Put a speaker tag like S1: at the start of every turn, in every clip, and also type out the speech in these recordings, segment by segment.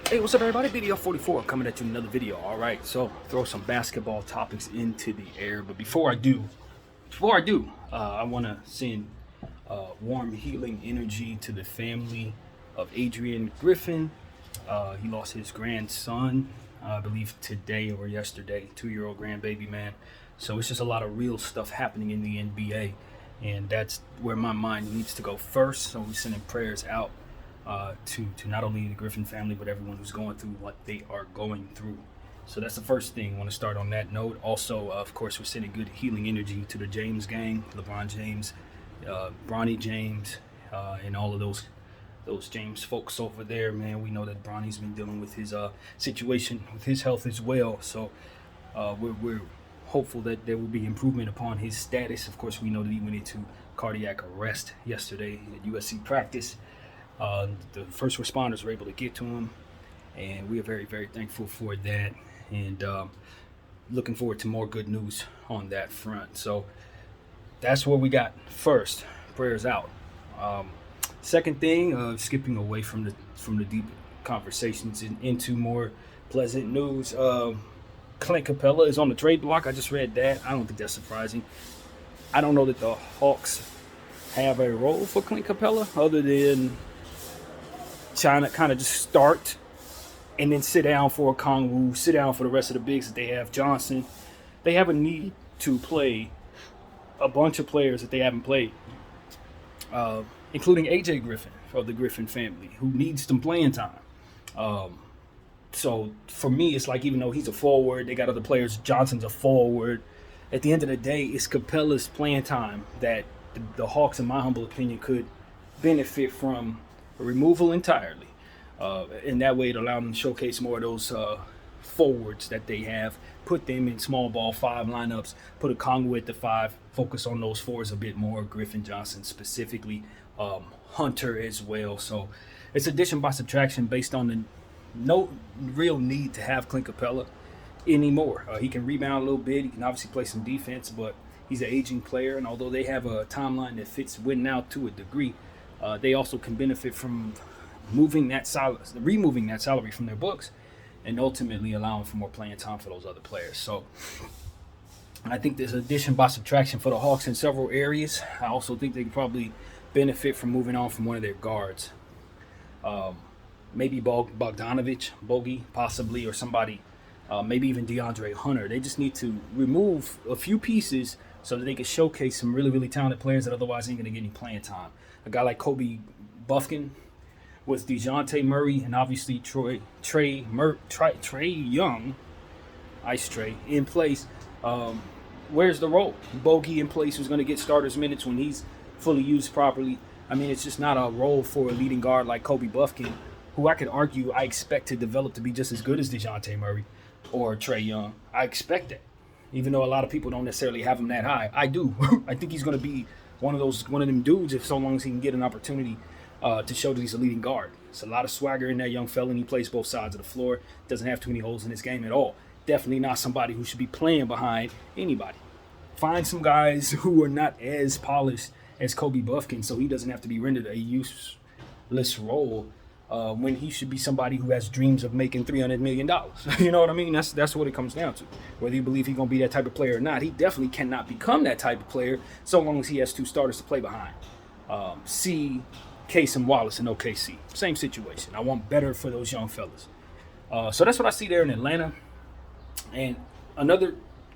S1: Hey, what's up, everybody? BDL44 coming at you with another video. All right, so throw some basketball topics into the air. But before I do, I want to send warm healing energy to the family of Adrian Griffin. He lost his grandson, I believe today or yesterday, 2-year-old grandbaby man. So it's just a lot of real stuff happening in the NBA, and that's where my mind needs to go first. So we're sending prayers out to not only the Griffin family, but everyone who's going through what they are going through. So that's the first thing. I want to start on that note. Also, of course, we're sending good healing energy to the James gang, LeBron James, Bronny James, and all of those James folks over there, man. We know that Bronny's been dealing with his situation with his health as well. So we're hopeful that there will be improvement upon his status. Of course, we know that he went into cardiac arrest yesterday at USC practice. The first responders were able to get to him, and we are very, very thankful for that, and looking forward to more good news on that front. So that's what we got first. Prayers out. Second thing, skipping away from the deep conversations into more pleasant news. Clint Capella is on the trade block. I just read that. I don't think that's surprising. I don't know that the Hawks have a role for Clint Capella other than China kind of just start and then sit down for Kongwu, sit down for the rest of the bigs that they have. Johnson, they have a need to play a bunch of players that they haven't played, including AJ Griffin of the Griffin family, who needs some playing time. So for me, it's like, even though he's a forward, they got other players. Johnson's a forward. At the end of the day, it's Capella's playing time that the Hawks, in my humble opinion, could benefit from removal entirely. In that way, it allowed them to showcase more of those forwards that they have, put them in small ball 5 lineups, put a Kongwu at the 5, focus on those 4s a bit more, Griffin, Johnson specifically, Hunter as well. So it's addition by subtraction based on the no real need to have Clint Capella anymore. He can rebound a little bit, he can obviously play some defense, but he's an aging player, and although they have a timeline that fits winning out to a degree, they also can benefit from removing that salary from their books, and ultimately allowing for more playing time for those other players. So I think there's addition by subtraction for the Hawks in several areas. I also think they could probably benefit from moving on from one of their guards. Maybe Bogdanovich, Bogey, possibly, or somebody, maybe even DeAndre Hunter. They just need to remove a few pieces so that they can showcase some really, really talented players that otherwise ain't going to get any playing time. A guy like Kobe Buffkin with DeJounte Murray and obviously Trey Young, Ice Trey, in place. Where's the role? Bogey in place, who's going to get starters minutes when he's fully used properly. I mean, it's just not a role for a leading guard like Kobe Buffkin, who I could argue I expect to develop to be just as good as DeJounte Murray or Trey Young. I expect that, even though a lot of people don't necessarily have him that high. I do. I think he's going to be one of them dudes, if so long as he can get an opportunity to show that he's a leading guard. It's a lot of swagger in that young fella, and he plays both sides of the floor. Doesn't have too many holes in his game at all. Definitely not somebody who should be playing behind anybody. Find some guys who are not as polished as Kobe Buffkin, so he doesn't have to be rendered a useless role when he should be somebody who has dreams of making $300 million. You know what I mean? That's what it comes down to. Whether you believe he's going to be that type of player or not, he definitely cannot become that type of player so long as he has 2 starters to play behind. See Casey Wallace in OKC. Same situation. I want better for those young fellas. So that's what I see there in Atlanta. And another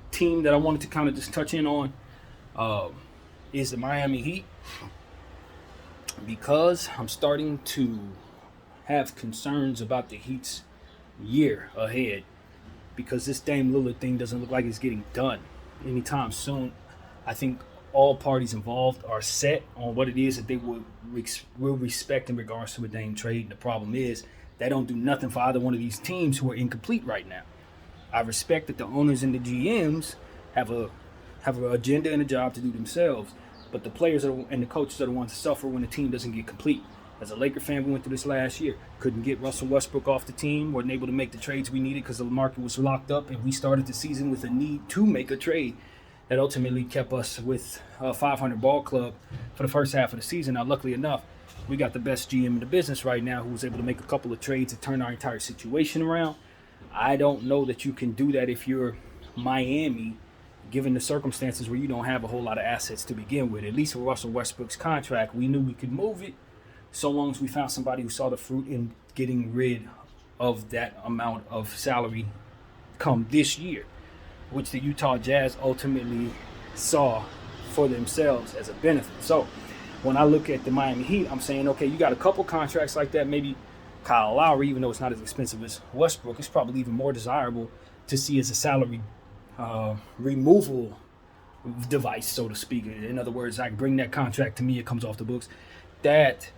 S1: team that I wanted to kind of just touch in on is the Miami Heat, because I'm starting to have concerns about the Heat's year ahead, because this Dame Lillard thing doesn't look like it's getting done anytime soon. I think all parties involved are set on what it is that they will respect in regards to a Dame trade. And the problem is they don't do nothing for either one of these teams who are incomplete right now. I respect that the owners and the GMs have an agenda and a job to do themselves, but the players and the coaches are the ones that suffer when the team doesn't get complete. As a Laker fan, we went through this last year. Couldn't get Russell Westbrook off the team. Weren't able to make the trades we needed because the market was locked up, and we started the season with a need to make a trade that ultimately kept us with a 500 ball club for the first half of the season. Now, luckily enough, we got the best GM in the business right now who was able to make a couple of trades to turn our entire situation around. I don't know that you can do that if you're Miami, given the circumstances where you don't have a whole lot of assets to begin with. At least with Russell Westbrook's contract, we knew we could move it so long as we found somebody who saw the fruit in getting rid of that amount of salary come this year, which the Utah Jazz ultimately saw for themselves as a benefit. So when I look at the Miami Heat, I'm saying, okay, you got a couple contracts like that. Maybe Kyle Lowry, even though it's not as expensive as Westbrook, it's probably even more desirable to see as a salary removal device, so to speak. In other words, I can bring that contract to me, it comes off the books. That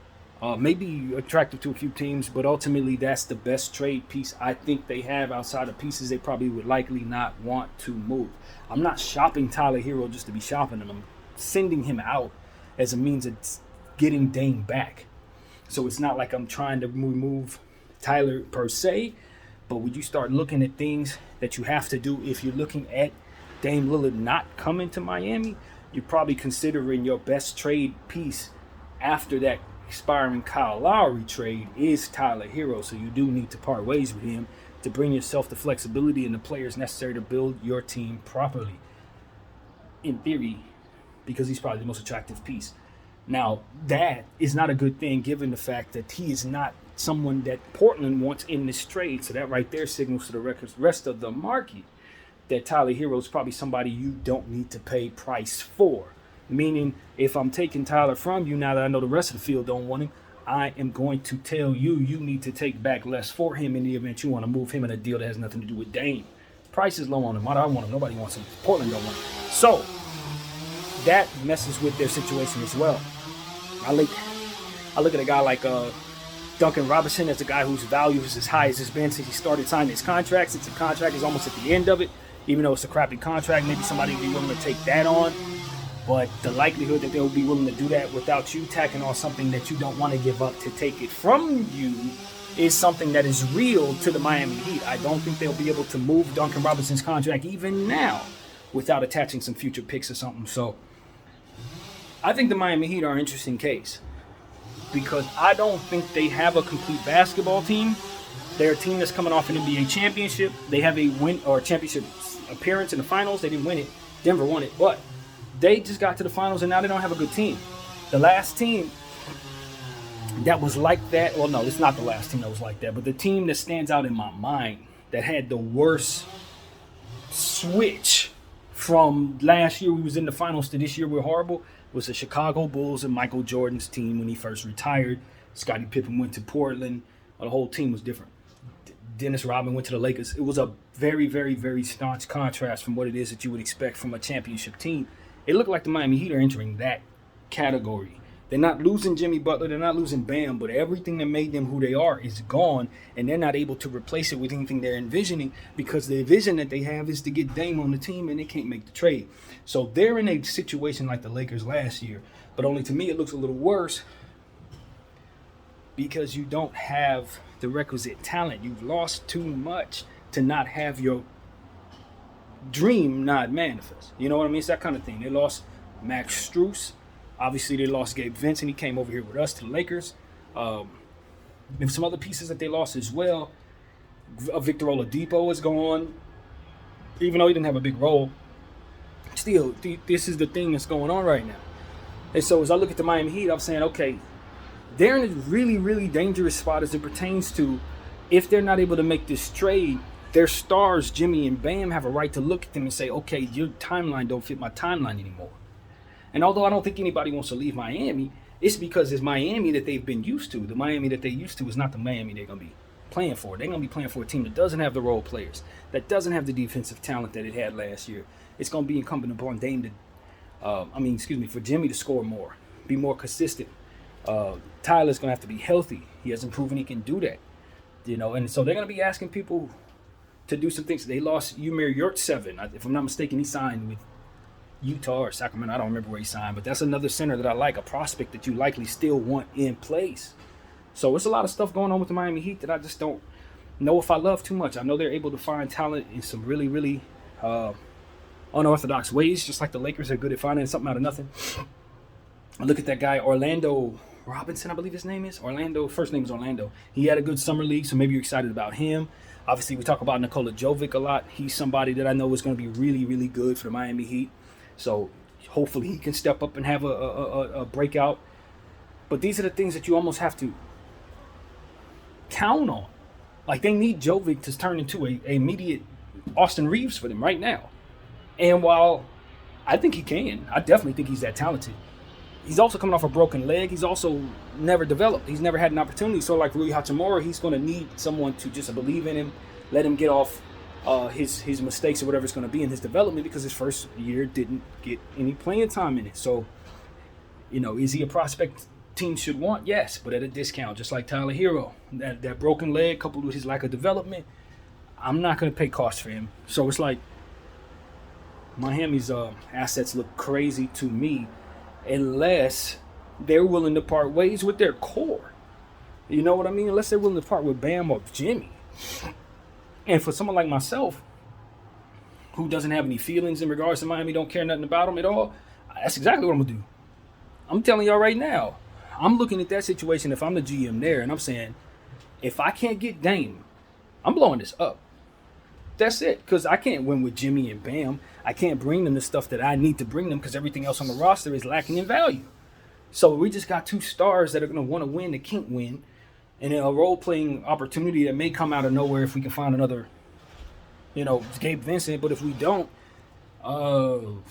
S1: may be attractive to a few teams, but ultimately that's the best trade piece I think they have outside of pieces they probably would likely not want to move. I'm not shopping Tyler Hero just to be shopping him. I'm sending him out as a means of getting Dame back. So it's not like I'm trying to remove Tyler per se, but when you start looking at things that you have to do, if you're looking at Dame Lillard not coming to Miami, you're probably considering your best trade piece after that expiring Kyle Lowry trade is Tyler Hero. So you do need to part ways with him to bring yourself the flexibility and the players necessary to build your team properly. In theory, because he's probably the most attractive piece. Now, that is not a good thing given the fact that he is not someone that Portland wants in this trade. So that right there signals to the rest of the market that Tyler Hero is probably somebody you don't need to pay price for. Meaning, if I'm taking Tyler from you now that I know the rest of the field don't want him, I am going to tell you need to take back less for him in the event you want to move him in a deal that has nothing to do with Dame. Price is low on him. I don't want him. Nobody wants him. Portland don't want him. So that messes with their situation as well. I look at a guy like Duncan Robinson as a guy whose value is as high as it's been since he started signing his contract. Since the contract is almost at the end of it, even though it's a crappy contract, maybe somebody would be willing to take that on. But the likelihood that they'll be willing to do that without you tacking on something that you don't want to give up to take it from you is something that is real to the Miami Heat. I don't think they'll be able to move Duncan Robinson's contract even now without attaching some future picks or something. So I think the Miami Heat are an interesting case because I don't think they have a complete basketball team. They're a team that's coming off an NBA championship. They have a win or championship appearance in the finals. They didn't win it. Denver won it, but they just got to the finals and now they don't have a good team. The last team that was like that, well, no, it's not the last team that was like that, but the team that stands out in my mind that had the worst switch from last year we was in the finals to this year we're horrible was the Chicago Bulls and Michael Jordan's team when he first retired. Scottie Pippen went to Portland. The whole team was different. Dennis Rodman went to the Lakers. It was a very, very, very staunch contrast from what it is that you would expect from a championship team. It looked like the Miami Heat are entering that category. They're not losing Jimmy Butler. They're not losing Bam, but everything that made them who they are is gone, and they're not able to replace it with anything they're envisioning because the vision that they have is to get Dame on the team, and they can't make the trade. So they're in a situation like the Lakers last year, but only to me it looks a little worse because you don't have the requisite talent. You've lost too much to not have your dream not manifest. You know what I mean? It's that kind of thing. They lost Max Strus. Obviously, they lost Gabe Vincent. He came over here with us to the Lakers. And some other pieces that they lost as well. Victor Oladipo is gone. Even though he didn't have a big role, still, this is the thing that's going on right now. And so as I look at the Miami Heat, I'm saying, okay, they're in a really, really dangerous spot as it pertains to if they're not able to make this trade, their stars, Jimmy and Bam, have a right to look at them and say, okay, your timeline don't fit my timeline anymore. And although I don't think anybody wants to leave Miami, it's because it's Miami that they've been used to. The Miami that they used to is not the Miami they're going to be playing for. They're going to be playing for a team that doesn't have the role players, that doesn't have the defensive talent that it had last year. It's going to be incumbent upon Dame for Jimmy to score more, be more consistent. Tyler's going to have to be healthy. He hasn't proven he can do that. And so they're going to be asking people to do some things. They lost Ymir Yurtseven. If I'm not mistaken, he signed with Utah or Sacramento. I don't remember where he signed, but that's another center that I like, a prospect that you likely still want in place. So it's a lot of stuff going on with the Miami Heat that I just don't know if I love too much. I know they're able to find talent in some really, really unorthodox ways, just like the Lakers are good at finding something out of nothing. I look at that guy, Orlando Robinson, I believe his name is. Orlando. First name is Orlando. He had a good summer league, so maybe you're excited about him. Obviously, we talk about Nikola Jovic a lot. He's somebody that I know is going to be really, really good for the Miami Heat. So hopefully he can step up and have a breakout. But these are the things that you almost have to count on. Like, they need Jovic to turn into a immediate Austin Reeves for them right now. And while I think he can, I definitely think he's that talented, he's also coming off a broken leg. He's also never developed. He's never had an opportunity. So like Rui Hachimura, he's going to need someone to just believe in him, let him get off his mistakes or whatever it's going to be in his development, because his first year didn't get any playing time in it. So, is he a prospect teams should want? Yes, but at a discount, just like Tyler Hero. That broken leg coupled with his lack of development, I'm not going to pay cost for him. So it's like Miami's assets look crazy to me unless they're willing to part ways with their core. You know what I mean? Unless they're willing to part with Bam or Jimmy. And for someone like myself, who doesn't have any feelings in regards to Miami, don't care nothing about them at all, that's exactly what I'm going to do. I'm telling y'all right now, I'm looking at that situation if I'm the GM there, and I'm saying, if I can't get Dame, I'm blowing this up. That's it, because I can't win with Jimmy and Bam. I can't bring them the stuff that I need to bring them because everything else on the roster is lacking in value. So we just got two stars that are going to want to win that can't win, and a role-playing opportunity that may come out of nowhere if we can find another, Gabe Vincent. But if we don't, we're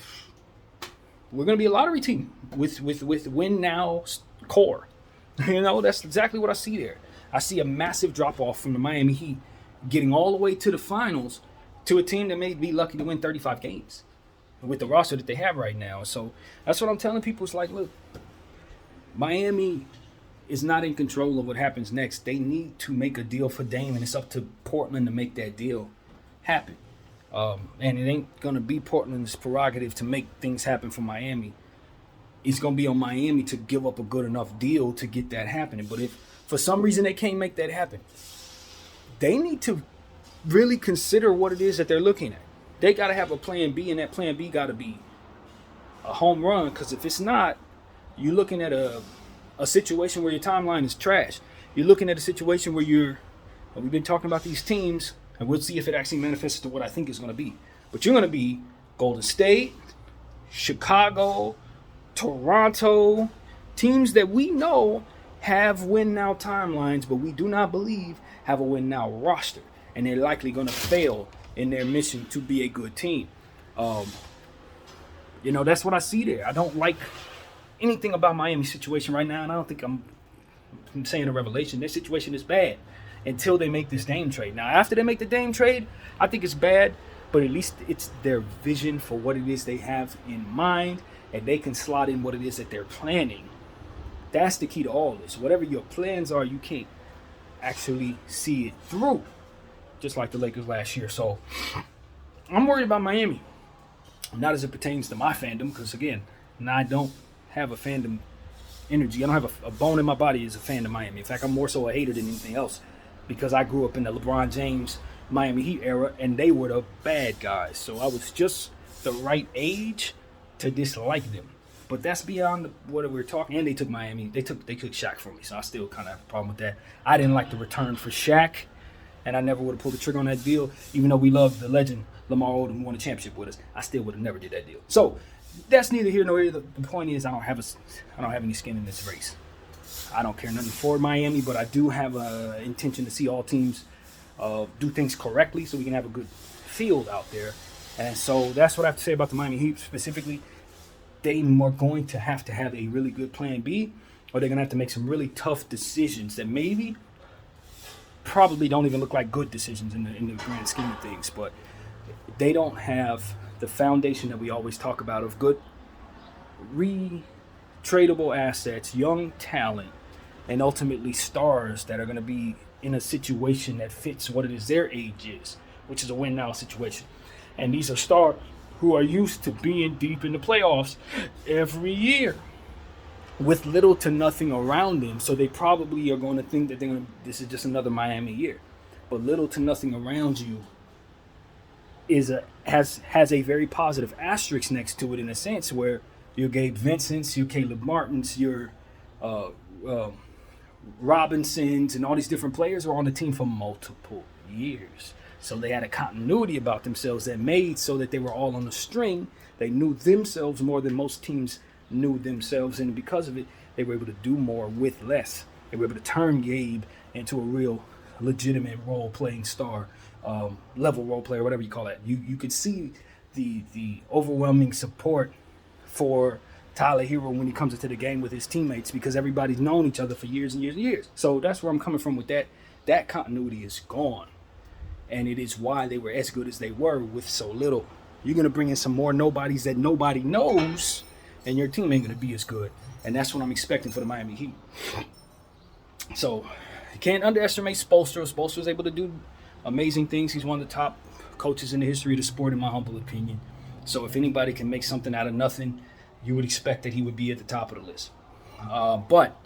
S1: going to be a lottery team with win now core. That's exactly what I see there. I see a massive drop-off from the Miami Heat getting all the way to the finals to a team that may be lucky to win 35 games with the roster that they have right now. So that's what I'm telling people. It's like, look, Miami is not in control of what happens next. They need to make a deal for Dame, and it's up to Portland to make that deal happen. And it ain't going to be Portland's prerogative to make things happen for Miami. It's going to be on Miami to give up a good enough deal to get that happening. But if for some reason they can't make that happen, they need to really consider what it is that they're looking at. They got to have a plan B, and that plan B got to be a home run, because if it's not, you're looking at a situation where your timeline is trash. You're looking at a situation where we've been talking about these teams, and we'll see if it actually manifests to what I think it's going to be. But you're going to be Golden State, Chicago, Toronto, teams that we know have win-now timelines, but we do not believe have a win-now roster. And they're likely going to fail in their mission to be a good team. That's what I see there. I don't like anything about Miami's situation right now, and I don't think I'm saying a revelation. Their situation is bad until they make this Dame trade. Now, after they make the Dame trade, I think it's bad, but at least it's their vision for what it is they have in mind, and they can slot in what it is that they're planning. That's the key to all this. Whatever your plans are, you can't actually see it through, just like the Lakers last year. So I'm worried about Miami, not as it pertains to my fandom, because again, I don't have a fandom energy. I don't have a bone in my body as a fan of Miami. In fact, I'm more so a hater than anything else, because I grew up in the LeBron James Miami Heat era, and they were the bad guys. So I was just the right age to dislike them. But that's beyond what we're talking. And they took Miami. They took Shaq from me, so I still kind of have a problem with that. I didn't like the return for Shaq, and I never would have pulled the trigger on that deal, even though we love the legend Lamar Odom, who won a championship with us. I still would have never did that deal. So that's neither here nor there. The point is, I don't have any skin in this race. I don't care nothing for Miami, but I do have an intention to see all teams do things correctly, so we can have a good field out there. And so that's what I have to say about the Miami Heat specifically. They are going to have a really good plan B, or they're going to have to make some really tough decisions that probably don't even look like good decisions in the grand scheme of things. But they don't have the foundation that we always talk about of good tradable assets, young talent, and ultimately stars that are going to be in a situation that fits what it is their age is, which is a win-now situation. And these are stars who are used to being deep in the playoffs every year with little to nothing around them. So they probably are going to think that this is just another Miami year. But little to nothing around you has a very positive asterisk next to it, in a sense, where your Gabe Vincents, your Caleb Martins, your Robinsons and all these different players were on the team for multiple years. So they had a continuity about themselves that made so that they were all on a string. They knew themselves more than most teams knew themselves. And because of it, they were able to do more with less. They were able to turn Gabe into a real legitimate role-playing star, level role player, whatever you call it. You could see the overwhelming support for Tyler Hero when he comes into the game with his teammates, because everybody's known each other for years and years and years. So that's where I'm coming from with that. That continuity is gone. And it is why they were as good as they were with so little. You're going to bring in some more nobodies that nobody knows, and your team ain't going to be as good. And that's what I'm expecting for the Miami Heat. So you can't underestimate Spoelstra. Spoelstra was able to do amazing things. He's one of the top coaches in the history of the sport, in my humble opinion. So if anybody can make something out of nothing, you would expect that he would be at the top of the list. But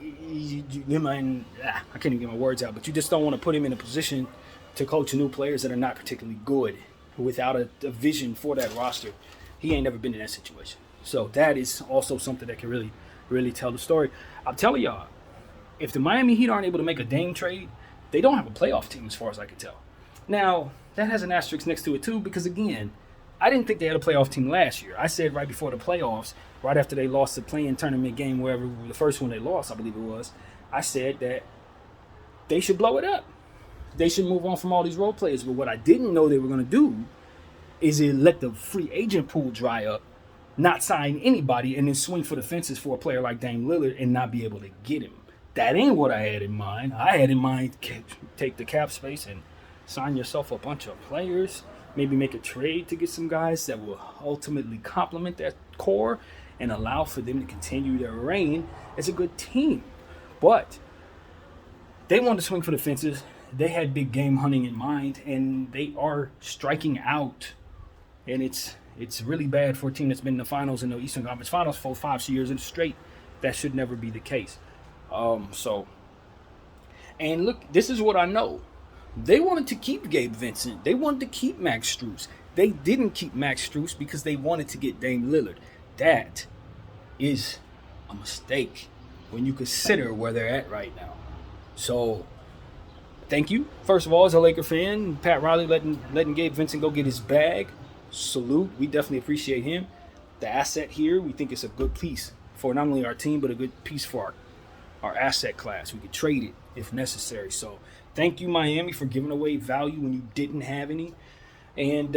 S1: I can't even get my words out, but you just don't want to put him in a position to coach new players that are not particularly good without a vision for that roster. He ain't never been in that situation. So that is also something that can really, really tell the story. I'm telling y'all, if the Miami Heat aren't able to make a Dame trade, they don't have a playoff team as far as I can tell. Now, that has an asterisk next to it too, because again, I didn't think they had a playoff team last year. I said right before the playoffs, right after they lost the play-in tournament game, wherever the first one they lost, I believe it was, I said that they should blow it up. They should move on from all these role players. But what I didn't know they were going to do is let the free agent pool dry up, not sign anybody, and then swing for the fences for a player like Dame Lillard and not be able to get him. That ain't what I had in mind. I had in mind take the cap space and sign yourself a bunch of players, maybe make a trade to get some guys that will ultimately complement that core and allow for them to continue their reign as a good team. But they wanted to swing for the fences. They had big game hunting in mind, and they are striking out. And it's really bad for a team that's been in the finals, in the Eastern Conference Finals for 5 years straight. That should never be the case. And look, this is what I know. They wanted to keep Gabe Vincent. They wanted to keep Max Strus. They didn't keep Max Strus because they wanted to get Dame Lillard. That is a mistake when you consider where they're at right now. So, thank you. First of all, as a Laker fan, Pat Riley letting Gabe Vincent go get his bag. Salute. We definitely appreciate him. The asset here, we think it's a good piece for not only our team, but a good piece for our asset class. We could trade it if necessary. So, thank you, Miami, for giving away value when you didn't have any. And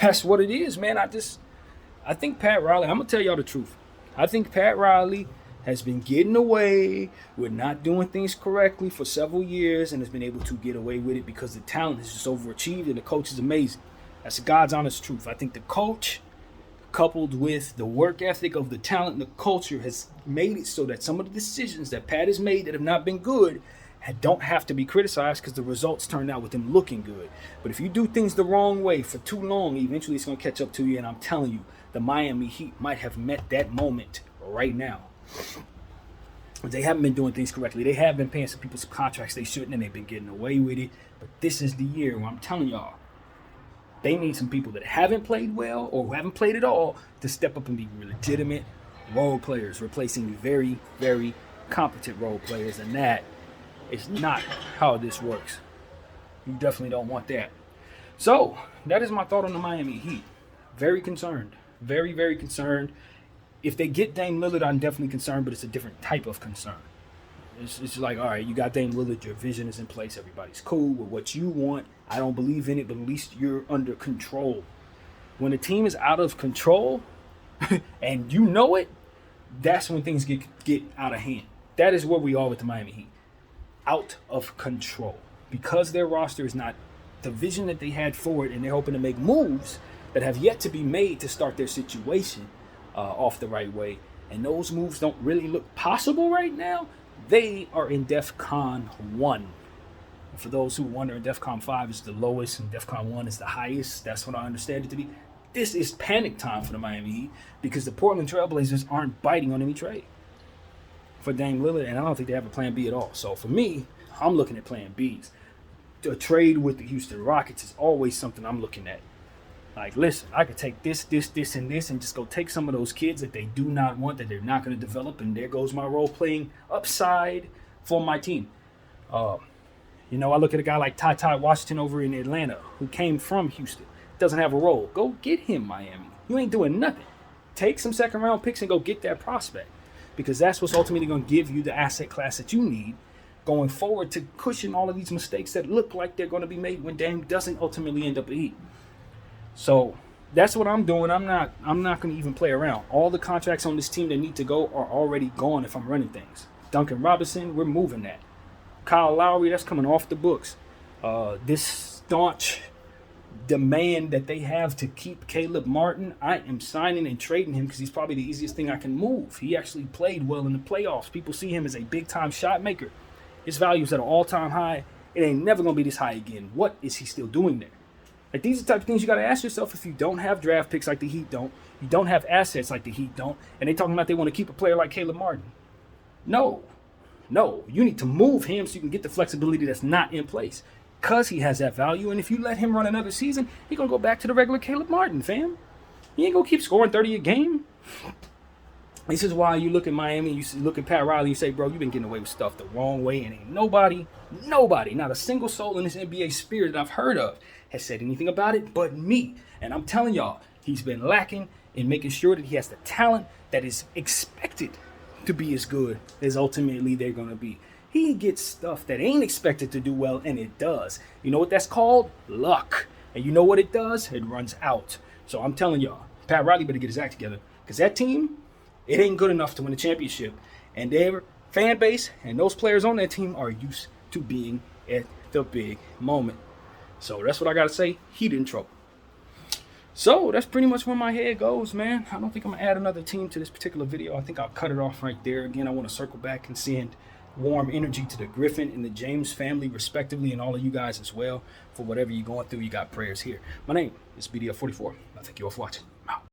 S1: that's what it is, man. I think Pat Riley, I'm going to tell y'all the truth. I think Pat Riley has been getting away with not doing things correctly for several years and has been able to get away with it because the talent is just overachieved and the coach is amazing. That's God's honest truth. I think the coach, coupled with the work ethic of the talent and the culture, has made it so that some of the decisions that Pat has made that have not been good don't have to be criticized because the results turned out with them looking good. But if you do things the wrong way for too long, eventually it's going to catch up to you. And I'm telling you, the Miami Heat might have met that moment right now. They haven't been doing things correctly. They have been paying some people some contracts they shouldn't, and they've been getting away with it. But this is the year where I'm telling y'all, they need some people that haven't played well or who haven't played at all to step up and be legitimate role players, replacing very, very competent role players. And that is not how this works. You definitely don't want that. So, that is my thought on the Miami Heat. Very concerned. Very, very concerned. If they get Dame Lillard, I'm definitely concerned, but it's a different type of concern. It's like, all right, you got Dame Lillard, your vision is in place, everybody's cool with what you want. I don't believe in it, but at least you're under control. When a team is out of control, and you know it, that's when things get out of hand. That is where we are with the Miami Heat. Out of control. Because their roster is not the vision that they had for it, and they're hoping to make moves that have yet to be made to start their situation off the right way. And those moves don't really look possible right now. They are in DEFCON 1. And for those who wonder, DEFCON 5 is the lowest and DEFCON 1 is the highest. That's what I understand it to be. This is panic time for the Miami Heat because the Portland Trailblazers aren't biting on any trade for Dame Lillard, and I don't think they have a plan B at all. So for me, I'm looking at plan Bs. A trade with the Houston Rockets is always something I'm looking at. Like, listen, I could take this, and this, and just go take some of those kids that they do not want, that they're not going to develop, and there goes my role playing upside for my team. You know, I look at a guy like Ty Washington over in Atlanta, who came from Houston, doesn't have a role. Go get him, Miami. You ain't doing nothing. Take some second round picks and go get that prospect, because that's what's ultimately going to give you the asset class that you need going forward to cushion all of these mistakes that look like they're going to be made when Dame doesn't ultimately end up a Heat. So that's what I'm doing. I'm not going to even play around. All the contracts on this team that need to go are already gone if I'm running things. Duncan Robinson, we're moving that. Kyle Lowry, that's coming off the books. This staunch demand that they have to keep Caleb Martin, I am signing and trading him because he's probably the easiest thing I can move. He actually played well in the playoffs. People see him as a big-time shot maker. His value is at an all-time high. It ain't never going to be this high again. What is he still doing there? Like, these are the type of things you got to ask yourself if you don't have draft picks like the Heat don't. You don't have assets like the Heat don't. And they talking about they want to keep a player like Caleb Martin. No. You need to move him so you can get the flexibility that's not in place. Because he has that value. And if you let him run another season, he's going to go back to the regular Caleb Martin, fam. He ain't going to keep scoring 30 a game. This is why you look at Miami, you look at Pat Riley, you say, bro, you've been getting away with stuff the wrong way, and ain't nobody, not a single soul in this NBA sphere that I've heard of has said anything about it but me. And I'm telling y'all, he's been lacking in making sure that he has the talent that is expected to be as good as ultimately they're going to be. He gets stuff that ain't expected to do well, and it does. You know what that's called? Luck. And you know what it does? It runs out. So I'm telling y'all, Pat Riley better get his act together, because that team, it ain't good enough to win a championship. And their fan base and those players on that team are used to being at the big moment. So that's what I got to say. Heat in trouble. So that's pretty much where my head goes, man. I don't think I'm going to add another team to this particular video. I think I'll cut it off right there. Again, I want to circle back and send warm energy to the Griffin and the James family, respectively, and all of you guys as well. For whatever you're going through, you got prayers here. My name is BDF44. I thank you all for watching.